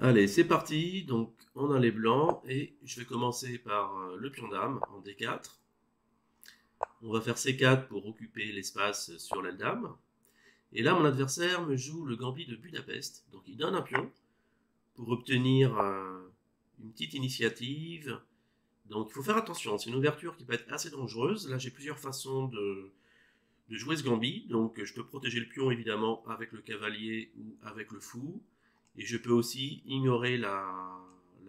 Allez, c'est parti. Donc, on a les blancs et je vais commencer par le pion dame en D4. On va faire C4 pour occuper l'espace sur l'aile dame. Et là, mon adversaire me joue le gambit de Budapest. Donc, il donne un pion pour obtenir une petite initiative. Donc, il faut faire attention. C'est une ouverture qui peut être assez dangereuse. Là, j'ai plusieurs façons de jouer ce gambit. Donc, je peux protéger le pion évidemment avec le cavalier ou avec le fou. Et je peux aussi ignorer la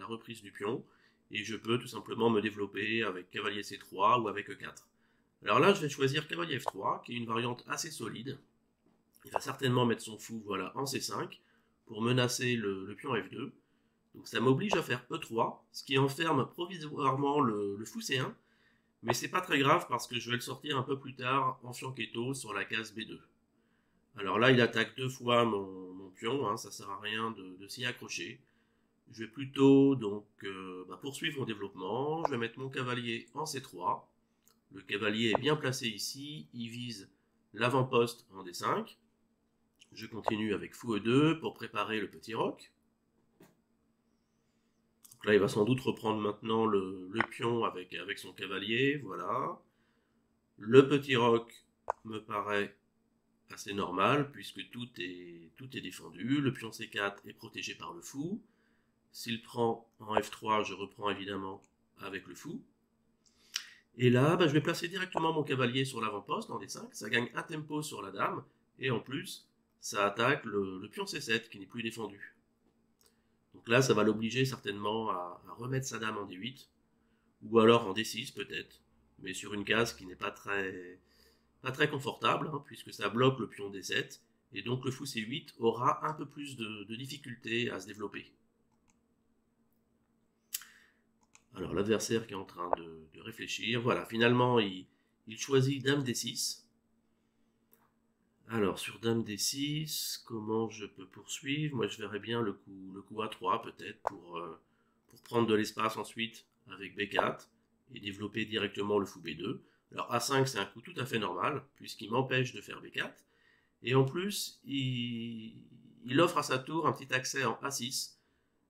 reprise du pion. Et je peux tout simplement me développer avec cavalier C3 ou avec E4. Alors là, je vais choisir cavalier F3, qui est une variante assez solide. Il va certainement mettre son fou voilà, en C5 pour menacer le pion F2. Donc ça m'oblige à faire E3, ce qui enferme provisoirement le fou C1. Mais c'est pas très grave parce que je vais le sortir un peu plus tard en fianchetto sur la case B2. Alors là, il attaque deux fois mon pion, hein, ça sert à rien de s'y accrocher. Je vais plutôt donc poursuivre mon développement. Je vais mettre mon cavalier en C3. Le cavalier est bien placé ici, il vise l'avant-poste en D5. Je continue avec fou E2 pour préparer le petit roc. Donc là, il va sans doute reprendre maintenant le pion avec son cavalier, voilà. Le petit roc me paraît assez normal puisque tout est défendu. Le pion C4 est protégé par le fou. S'il prend en F3, je reprends évidemment avec le fou. Et là, je vais placer directement mon cavalier sur l'avant-poste en D5. Ça gagne un tempo sur la dame. Et en plus, ça attaque le pion C7 qui n'est plus défendu. Donc là, ça va l'obliger certainement à remettre sa dame en D8. Ou alors en D6 peut-être. Mais sur une case qui n'est pas très confortable, hein, puisque ça bloque le pion D7. Et donc le fou C8 aura un peu plus de difficulté à se développer. Alors l'adversaire qui est en train de réfléchir, voilà, finalement il choisit Dame D6. Alors sur Dame D6, comment je peux poursuivre? Moi je verrais bien le coup A3 peut-être pour prendre de l'espace ensuite avec B4 et développer directement le fou B2. Alors A5 c'est un coup tout à fait normal puisqu'il m'empêche de faire B4. Et en plus il offre à sa tour un petit accès en A6.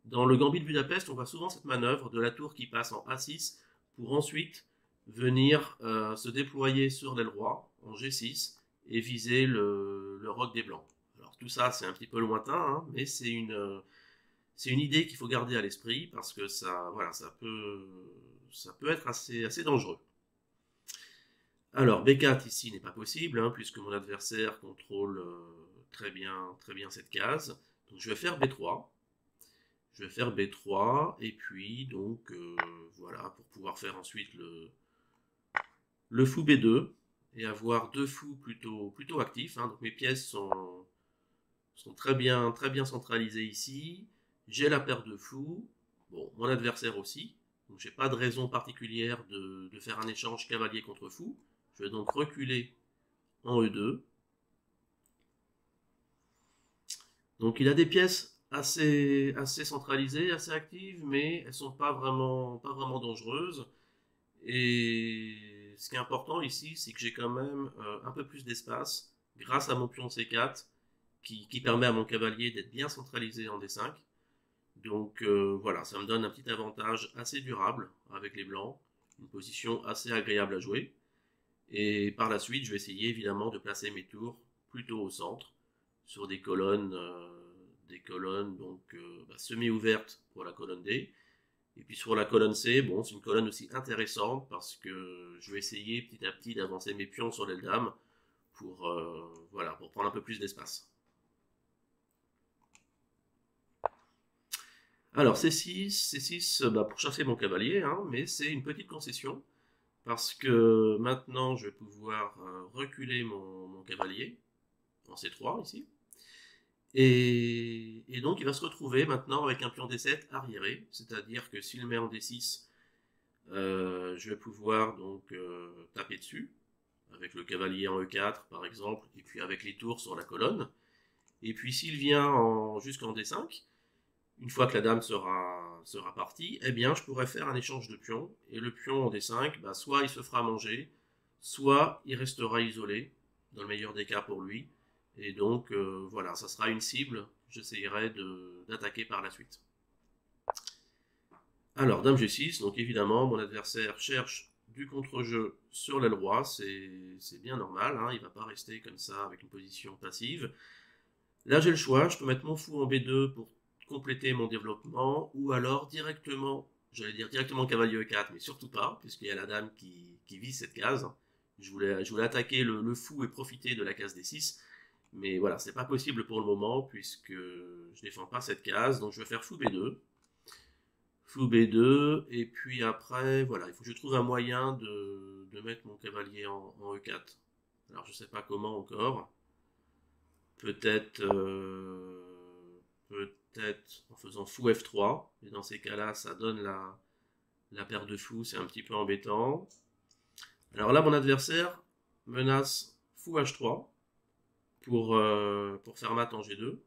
Dans le Gambit de Budapest, on voit souvent cette manœuvre de la tour qui passe en A6 pour ensuite venir se déployer sur l'aile roi en G6 et viser le roc des blancs. Alors tout ça, c'est un petit peu lointain, hein, mais c'est une idée qu'il faut garder à l'esprit parce que ça, voilà, ça peut être assez dangereux. Alors B4 ici n'est pas possible, hein, puisque mon adversaire contrôle très bien cette case. Donc je vais faire B3. Je vais faire B3 et puis donc voilà pour pouvoir faire ensuite le fou B2 et avoir deux fous plutôt actifs, hein. Donc mes pièces sont très bien centralisées ici. J'ai la paire de fous. Bon, mon adversaire aussi. Donc j'ai pas de raison particulière de faire un échange cavalier contre fou. Je vais donc reculer en E2. Donc il a des pièces assez centralisées, assez actives, mais elles sont pas vraiment dangereuses. Et ce qui est important ici, c'est que j'ai quand même un peu plus d'espace grâce à mon pion C4 qui permet à mon cavalier d'être bien centralisé en D5. Donc voilà, ça me donne un petit avantage assez durable avec les blancs, une position assez agréable à jouer. Et par la suite, je vais essayer évidemment de placer mes tours plutôt au centre, sur des colonnes donc semi-ouvertes pour la colonne D. Et puis sur la colonne C, bon, c'est une colonne aussi intéressante parce que je vais essayer petit à petit d'avancer mes pions sur l'aile dame pour prendre un peu plus d'espace. Alors C6 pour chasser mon cavalier, hein, mais c'est une petite concession parce que maintenant je vais pouvoir reculer mon cavalier en C3 ici. Et donc il va se retrouver maintenant avec un pion D7 arriéré, c'est-à-dire que s'il met en D6, je vais pouvoir donc taper dessus, avec le cavalier en E4 par exemple, et puis avec les tours sur la colonne. Et puis s'il vient jusqu'en D5, une fois que la dame sera partie, eh bien je pourrais faire un échange de pions, et le pion en D5, soit il se fera manger, soit il restera isolé, dans le meilleur des cas pour lui, et donc voilà, ça sera une cible, j'essayerai d'attaquer par la suite. Alors, dame G6, donc évidemment, mon adversaire cherche du contre-jeu sur l'aile roi, c'est bien normal, hein, il ne va pas rester comme ça avec une position passive. Là, j'ai le choix, je peux mettre mon fou en B2 pour compléter mon développement, ou alors directement, j'allais dire directement cavalier E4, mais surtout pas, puisqu'il y a la dame qui vise cette case. Je voulais attaquer le fou et profiter de la case D6, mais voilà, c'est pas possible pour le moment, puisque je défends pas cette case, donc je vais faire fou B2. Fou B2, et puis après, voilà, il faut que je trouve un moyen de mettre mon cavalier en E4. Alors je sais pas comment encore. Peut-être en faisant fou F3, et dans ces cas-là, ça donne la paire de fous, c'est un petit peu embêtant. Alors là, mon adversaire menace fou H3 pour faire mat en G2.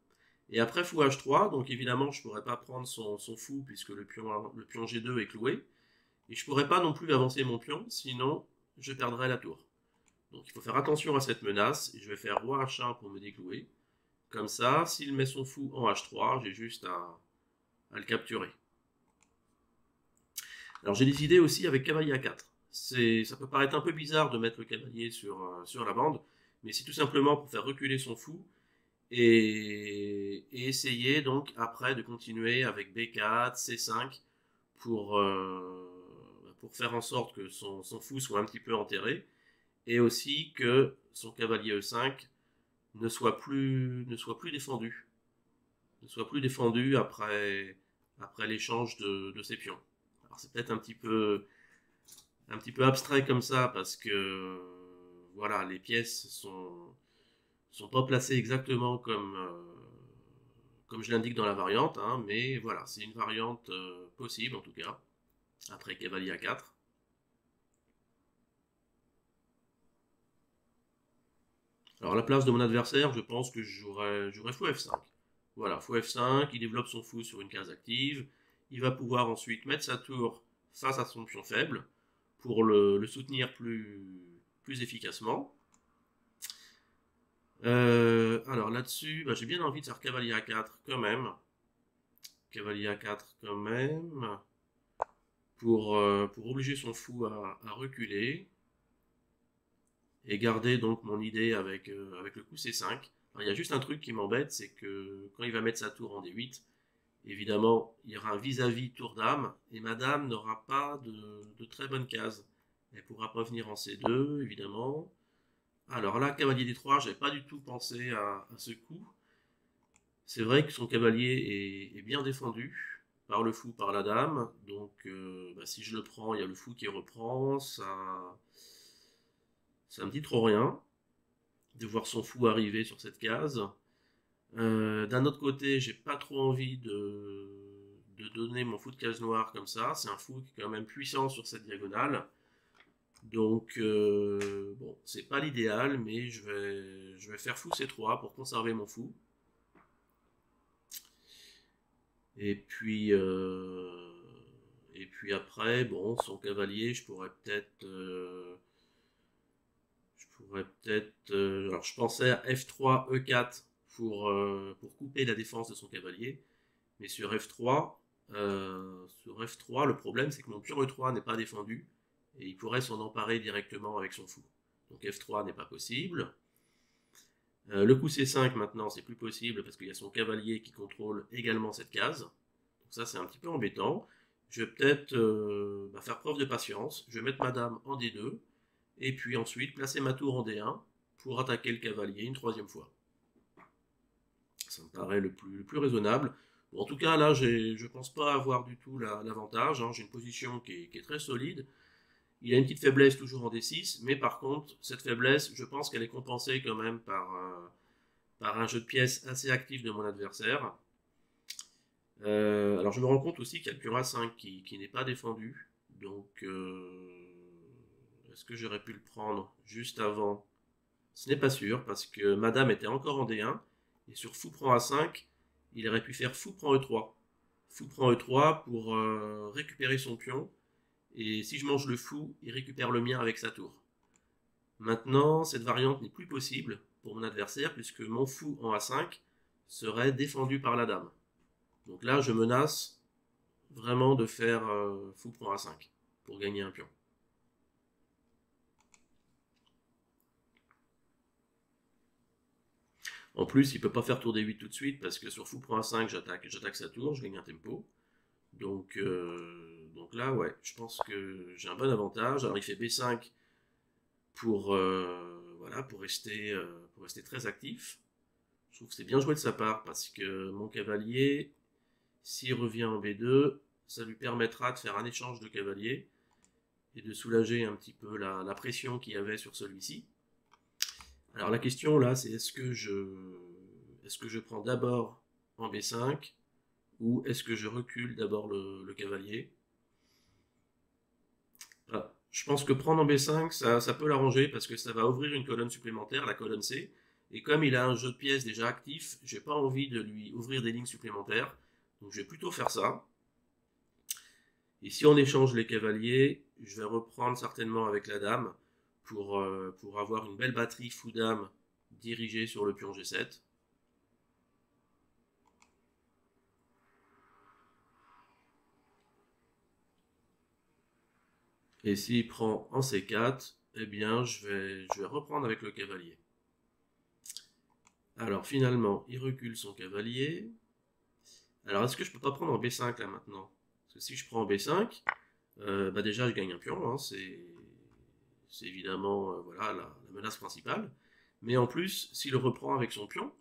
Et après fou H3, donc évidemment je ne pourrais pas prendre son fou puisque le pion G2 est cloué. Et je ne pourrais pas non plus avancer mon pion, sinon je perdrais la tour. Donc il faut faire attention à cette menace, et je vais faire roi H1 pour me déclouer. Comme ça, s'il met son fou en H3, j'ai juste à le capturer. Alors j'ai des idées aussi avec cavalier A4. Ça peut paraître un peu bizarre de mettre le cavalier sur la bande, mais c'est tout simplement pour faire reculer son fou, et essayer donc après de continuer avec B4, C5 pour faire en sorte que son fou soit un petit peu enterré, et aussi que son cavalier E5 ne soit plus défendu. Ne soit plus défendu après l'échange de ses pions. Alors c'est peut-être un petit peu abstrait comme ça, parce que voilà, les pièces sont pas placées exactement comme je l'indique dans la variante, hein, mais voilà, c'est une variante possible en tout cas, après cavalier A4. Alors à la place de mon adversaire, je pense que je jouerais fou F5. Voilà, fou F5, il développe son fou sur une case active, il va pouvoir ensuite mettre sa tour face à son pion faible pour le soutenir plus efficacement. Alors là-dessus, j'ai bien envie de faire cavalier A4 quand même. Cavalier A4 quand même. Pour obliger son fou à reculer. Et garder donc mon idée avec le coup C5. Alors, il y a juste un truc qui m'embête, c'est que quand il va mettre sa tour en D8, évidemment, il y aura un vis-à-vis tour dame, et ma dame n'aura pas de très bonne case. Elle pourra pas venir en C2, évidemment. Alors là, cavalier D3, j'avais pas du tout pensé à ce coup. C'est vrai que son cavalier est bien défendu par le fou, par la dame. Donc si je le prends, il y a le fou qui reprend. Ça me dit trop rien de voir son fou arriver sur cette case. D'un autre côté, j'ai pas trop envie de donner mon fou de case noire comme ça. C'est un fou qui est quand même puissant sur cette diagonale. Donc, bon, c'est pas l'idéal, mais je vais faire fou C3 pour conserver mon fou. Et puis après, bon, son cavalier, je pourrais peut-être... alors, je pensais à F3, E4 pour couper la défense de son cavalier. Mais sur F3, le problème, c'est que mon pion E3 n'est pas défendu. Et il pourrait s'en emparer directement avec son fou. Donc F3 n'est pas possible. Le coup C5 maintenant, c'est plus possible parce qu'il y a son cavalier qui contrôle également cette case. Donc ça, c'est un petit peu embêtant. Je vais peut-être faire preuve de patience. Je vais mettre ma dame en D2. Et puis ensuite, placer ma tour en D1 pour attaquer le cavalier une troisième fois. Ça me paraît le plus raisonnable. Bon, en tout cas, là, je pense pas avoir du tout l'avantage. Hein. J'ai une position qui est très solide. Il y a une petite faiblesse toujours en D6, mais par contre, cette faiblesse, je pense qu'elle est compensée quand même par un jeu de pièces assez actif de mon adversaire. Alors je me rends compte aussi qu'il y a le pion A5 qui n'est pas défendu. Donc, est-ce que j'aurais pu le prendre juste avant? Ce n'est pas sûr, parce que madame était encore en D1, et sur fou prend A5, il aurait pu faire fou prend E3. Fou prend E3 pour récupérer son pion, et si je mange le fou, il récupère le mien avec sa tour. Maintenant, cette variante n'est plus possible pour mon adversaire, puisque mon fou en A5 serait défendu par la dame. Donc là, je menace vraiment de faire fou prend A5 pour gagner un pion. En plus, il peut pas faire tour D8 tout de suite parce que sur fou prend A5, j'attaque sa tour, je gagne un tempo. Donc là, ouais, je pense que j'ai un bon avantage. Alors il fait B5 pour, voilà, pour rester très actif. Je trouve que c'est bien joué de sa part parce que mon cavalier, s'il revient en B2, ça lui permettra de faire un échange de cavaliers et de soulager un petit peu la pression qu'il y avait sur celui-ci. Alors la question là, c'est est-ce que je prends d'abord en B5 ou est-ce que je recule d'abord le cavalier? Voilà. Je pense que prendre en B5, ça peut l'arranger parce que ça va ouvrir une colonne supplémentaire, la colonne C. Et comme il a un jeu de pièces déjà actif, j'ai pas envie de lui ouvrir des lignes supplémentaires. Donc je vais plutôt faire ça. Et si on échange les cavaliers, je vais reprendre certainement avec la dame pour avoir une belle batterie fou-dame dirigée sur le pion G7. Et s'il prend en C4, eh bien je vais reprendre avec le cavalier. Alors finalement, il recule son cavalier. Alors est-ce que je peux pas prendre en B5 là maintenant? Parce que si je prends en B5, bah déjà je gagne un pion, hein, c'est évidemment voilà, la menace principale. Mais en plus, s'il reprend avec son pion,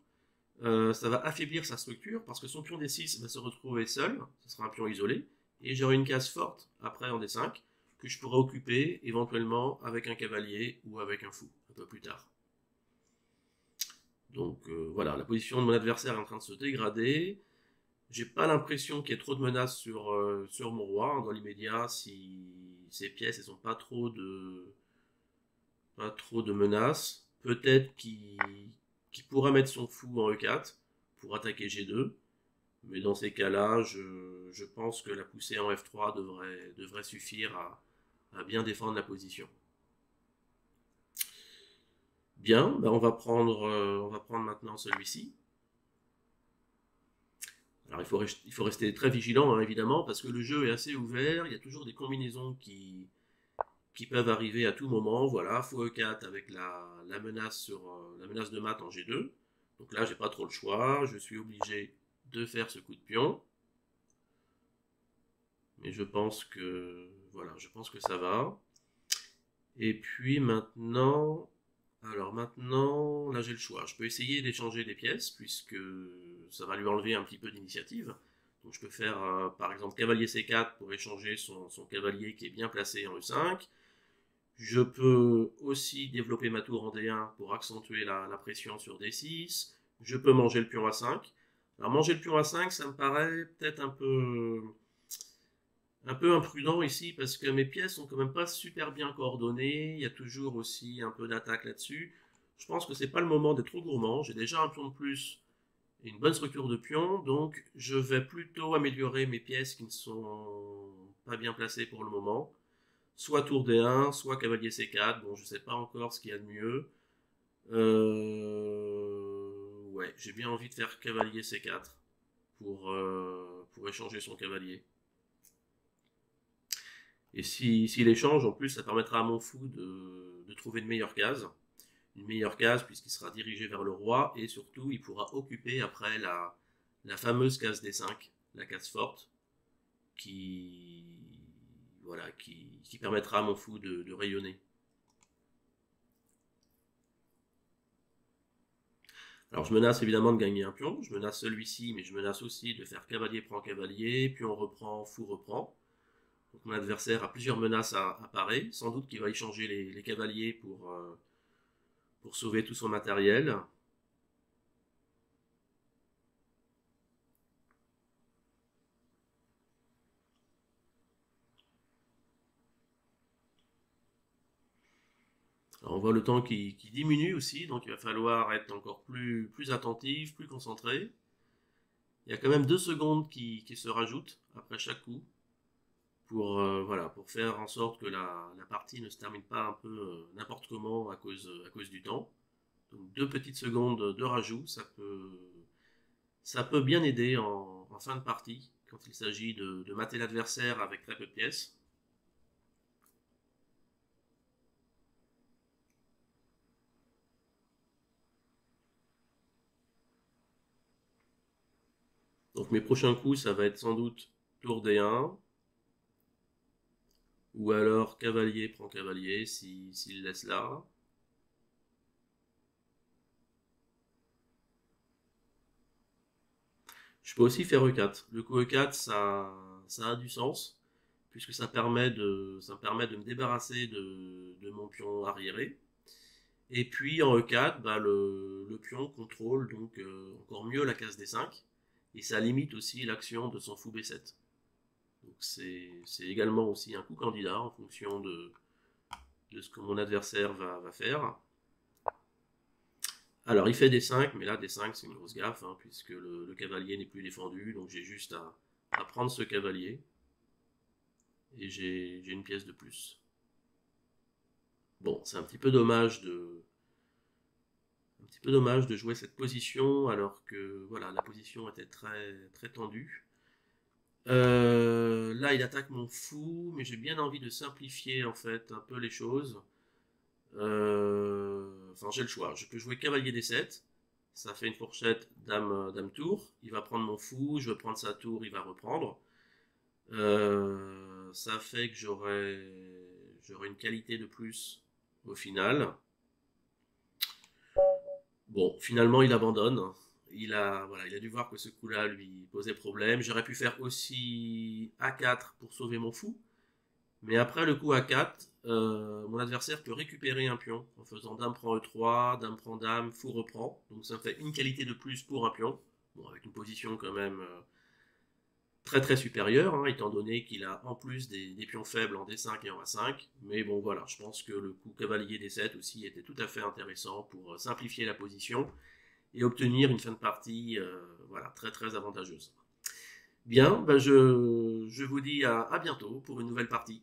ça va affaiblir sa structure parce que son pion D6 va se retrouver seul, ce sera un pion isolé, et j'aurai une case forte après en D5 que je pourrai occuper éventuellement avec un cavalier ou avec un fou un peu plus tard. Donc voilà, la position de mon adversaire est en train de se dégrader. J'ai pas l'impression qu'il y ait trop de menaces sur mon roi, hein, dans l'immédiat, si ces pièces elles ont pas trop de menaces. Peut-être qu'il pourra mettre son fou en E4 pour attaquer G2. Mais dans ces cas-là, je pense que la poussée en F3 devrait suffire à bien défendre la position. Bien, ben on va prendre maintenant celui-ci. Alors il faut rester très vigilant, hein, évidemment, parce que le jeu est assez ouvert, il y a toujours des combinaisons qui peuvent arriver à tout moment. Voilà, fou E4 avec la menace la menace de mat en G2. Donc là, j'ai pas trop le choix, je suis obligé de faire ce coup de pion. Mais je pense que voilà, je pense que ça va. Et puis maintenant, alors maintenant, là j'ai le choix. Je peux essayer d'échanger des pièces puisque ça va lui enlever un petit peu d'initiative. Donc je peux faire par exemple cavalier C4 pour échanger son cavalier qui est bien placé en E5. Je peux aussi développer ma tour en D1 pour accentuer la pression sur D6. Je peux manger le pion A5. Alors manger le pion A5, ça me paraît peut-être un peu imprudent ici parce que mes pièces sont quand même pas super bien coordonnées. Il y a toujours aussi un peu d'attaque là-dessus. Je pense que c'est pas le moment d'être trop gourmand. J'ai déjà un pion de plus et une bonne structure de pion, donc je vais plutôt améliorer mes pièces qui ne sont pas bien placées pour le moment. Soit tour D1, soit cavalier C4. Bon, je sais pas encore ce qu'il y a de mieux. Ouais, j'ai bien envie de faire cavalier C4 pour échanger son cavalier. Et s'il échange, en plus, ça permettra à mon fou de trouver une meilleure case puisqu'il sera dirigé vers le roi et surtout il pourra occuper après la fameuse case D5, la case forte, qui, voilà, qui permettra à mon fou de rayonner. Alors je menace évidemment de gagner un pion, je menace celui-ci, mais je menace aussi de faire cavalier prend cavalier, puis on reprend, fou reprend. Donc mon adversaire a plusieurs menaces à parer. Sans doute qu'il va échanger les cavaliers pour sauver tout son matériel. Alors on voit le temps qui diminue aussi, donc il va falloir être encore plus attentif, plus concentré. Il y a quand même 2 secondes qui se rajoutent après chaque coup voilà, pour faire en sorte que la partie ne se termine pas un peu n'importe comment à cause du temps. Donc 2 petites secondes de rajout, Ça peut bien aider en fin de partie, quand il s'agit de mater l'adversaire avec très peu de pièces. Donc mes prochains coups, ça va être sans doute tour D1, ou alors cavalier prend cavalier s'il laisse là. Je peux aussi faire E4. Le coup E4, ça a du sens, puisque ça me permet de me débarrasser de mon pion arriéré. Et puis en E4, bah, le pion contrôle donc encore mieux la case D5, et ça limite aussi l'action de son fou B7. Donc c'est également aussi un coup candidat en fonction de ce que mon adversaire va faire. Alors il fait D5, mais là D5 c'est une grosse gaffe, hein, puisque le cavalier n'est plus défendu, donc j'ai juste à prendre ce cavalier, et j'ai une pièce de plus. Bon, c'est un petit peu dommage de jouer cette position alors que voilà, la position était très, très tendue. Là, il attaque mon fou, mais j'ai bien envie de simplifier en fait un peu les choses. Enfin, j'ai le choix. Je peux jouer cavalier D7. Ça fait une fourchette dame tour. Il va prendre mon fou, je vais prendre sa tour, il va reprendre. Ça fait que j'aurai une qualité de plus au final. Bon, finalement, il abandonne. Voilà, il a dû voir que ce coup-là lui posait problème. J'aurais pu faire aussi A4 pour sauver mon fou. Mais après le coup A4, mon adversaire peut récupérer un pion en faisant dame prend E3, dame prend dame, fou reprend. Donc ça me fait une qualité de plus pour un pion. Bon, avec une position quand même très très supérieure, hein, étant donné qu'il a en plus des pions faibles en D5 et en A5. Mais bon voilà, je pense que le coup cavalier D7 aussi était tout à fait intéressant pour simplifier la position et obtenir une fin de partie voilà, très très avantageuse. Bien, ben je vous dis à bientôt pour une nouvelle partie.